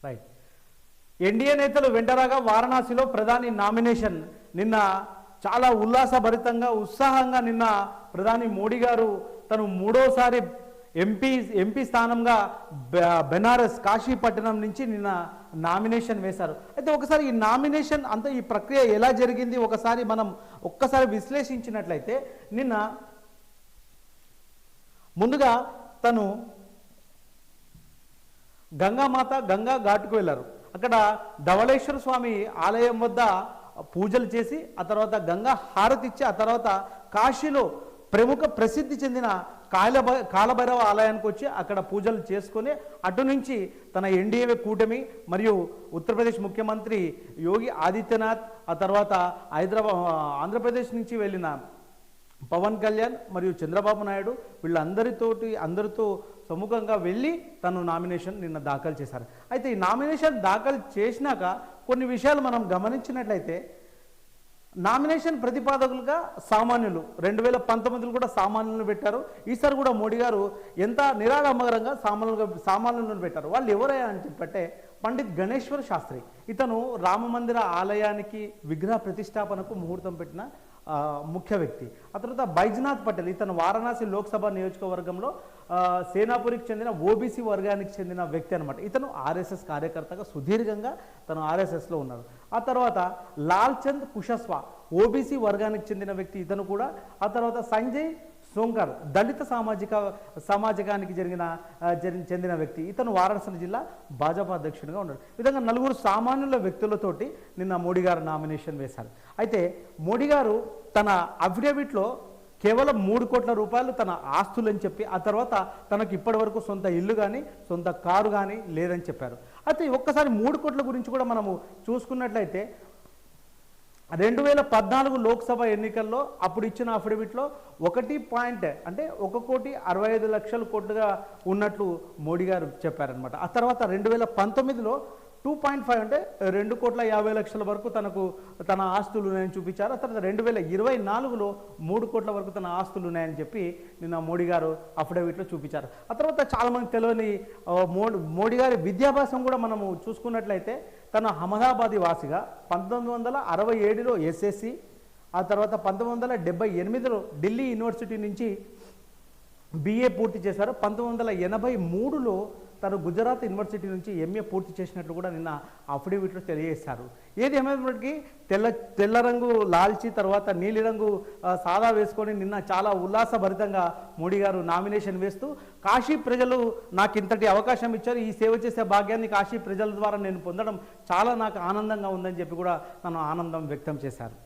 Right. NDA నేతలు వెంటరాగా వారణాసిలో ప్రధాని నామినేషన్ నిన్న చాలా ఉల్లాసభరితంగా ఉత్సాహంగా నిన్న ప్రధాని మోడీ గారు తను మూడోసారి ఎంపీ స్థానంగా బెనారస్ కాశీపట్నం నుంచి నిన్న నామినేషన్ వేశారు. అయితే ఒకసారి ఈ నామినేషన్ అంతా ఈ ప్రక్రియ ఎలా జరిగింది ఒకసారి మనం విశ్లేషించినట్లయితే నిన్న ముందుగా తను గంగామాత గంగా ఘాట్కు వెళ్ళారు. అక్కడ ధవళేశ్వర స్వామి ఆలయం వద్ద పూజలు చేసి ఆ తర్వాత గంగా హారతి ఇచ్చి ఆ తర్వాత కాశీలో ప్రసిద్ధి చెందిన కాలభైరవ ఆలయానికి వచ్చి అక్కడ పూజలు చేసుకొని అటు నుంచి తన ఎన్డీఏ కూటమి మరియు ఉత్తరప్రదేశ్ ముఖ్యమంత్రి యోగి ఆదిత్యనాథ్ ఆ తర్వాత ఆంధ్రప్రదేశ్ నుంచి వెళ్ళిన పవన్ కళ్యాణ్ మరియు చంద్రబాబు నాయుడు అందరితో సముఖంగా వెళ్ళి తను నామినేషన్ నిన్న దాఖలు చేశారు. అయితే ఈ నామినేషన్ దాఖలు చేసినాక కొన్ని విషయాలు మనం గమనించినట్లయితే నామినేషన్ ప్రతిపాదకులుగా సామాన్యులు 2019లో కూడా సామాన్యులను పెట్టారు. ఈసారి కూడా మోడీ గారు ఎంత నిరాడంబరంగా సామాన్యులను పెట్టారు. వాళ్ళు ఎవరయ్యా అని చెప్పంటే పండిత్ గణేశ్వర్ శాస్త్రి. ఇతను రామమందిర ఆలయానికి విగ్రహ ప్రతిష్టాపనకు ముహూర్తం పెట్టిన ముఖ్య వ్యక్తి. ఆ తర్వాత బైజ్నాథ్ పటేల్, ఇతను వారణాసి లోక్సభ నియోజకవర్గంలో సేనాపురికి చెందిన ఓబీసీ వర్గానికి చెందిన వ్యక్తి అనమాట. ఇతను ఆర్ఎస్ఎస్ కార్యకర్తగా సుదీర్ఘంగా తను ఆర్ఎస్ఎస్లో ఉన్నాడు. ఆ తర్వాత లాల్ చంద్ కుషస్వా ఓబీసీ వర్గానికి చెందిన వ్యక్తి, ఇతను కూడా. ఆ తర్వాత సంజయ్ సోంకర్ దళిత సమాజానికి చెందిన వ్యక్తి, ఇతను వారణాసి జిల్లా భాజపా అధ్యక్షుడిగా ఉన్నాడు. ఈ విధంగా 4 సామాన్యుల వ్యక్తులతోటి నిన్న మోడీ గారు నామినేషన్ వేశారు. అయితే మోడీ గారు తన అఫిడవిట్లో కేవలం 3 కోట్ల రూపాయలు తన ఆస్తులని చెప్పి ఆ తర్వాత తనకు ఇప్పటి వరకు సొంత ఇల్లు కానీ సొంత కారు కానీ లేదని చెప్పారు. అయితే ఒక్కసారి 3 కోట్ల గురించి కూడా మనము చూసుకున్నట్లయితే 2014 లోక్సభ ఎన్నికల్లో అప్పుడు ఇచ్చిన అఫిడవిట్లో 1.65 కోట్లుగా ఉన్నట్లు మోడీ గారు చెప్పారనమాట. ఆ తర్వాత 2019లో 2.5 అంటే 2,50,00,000 వరకు తన ఆస్తులు ఉన్నాయని చూపించారు. ఆ తర్వాత 2024లో 3 కోట్ల వరకు తన ఆస్తులు ఉన్నాయని చెప్పి నిన్న మోడీ గారు అఫిడవిట్లో చూపించారు. ఆ తర్వాత చాలామంది తెలియని మోడీ గారి విద్యాభ్యాసం కూడా మనము చూసుకున్నట్లయితే తన అహ్మదాబాద్ వాసిగా 1967లో ఎస్ఎస్సి, ఆ తర్వాత 1978లో ఢిల్లీ యూనివర్సిటీ నుంచి బిఏ పూర్తి చేశారు. 1983లో తను గుజరాత్ యూనివర్సిటీ నుంచి ఎంఏ పూర్తి చేసినట్లు కూడా నిన్న అఫిడవిట్లో తెలియజేశారు. ఏది ఏమైనప్పటికీ తెల్ల రంగు లాల్చి తర్వాత నీలిరంగు సాదా వేసుకొని నిన్న చాలా ఉల్లాసభరితంగా మోడీ గారు నామినేషన్ వేస్తూ కాశీ ప్రజలు నాకు ఇంతటి అవకాశం ఇచ్చారు, ఈ సేవ చేసే భాగ్యాన్ని కాశీ ప్రజల ద్వారా నేను పొందడం చాలా నాకు ఆనందంగా ఉందని చెప్పి కూడా తను ఆనందం వ్యక్తం చేశారు.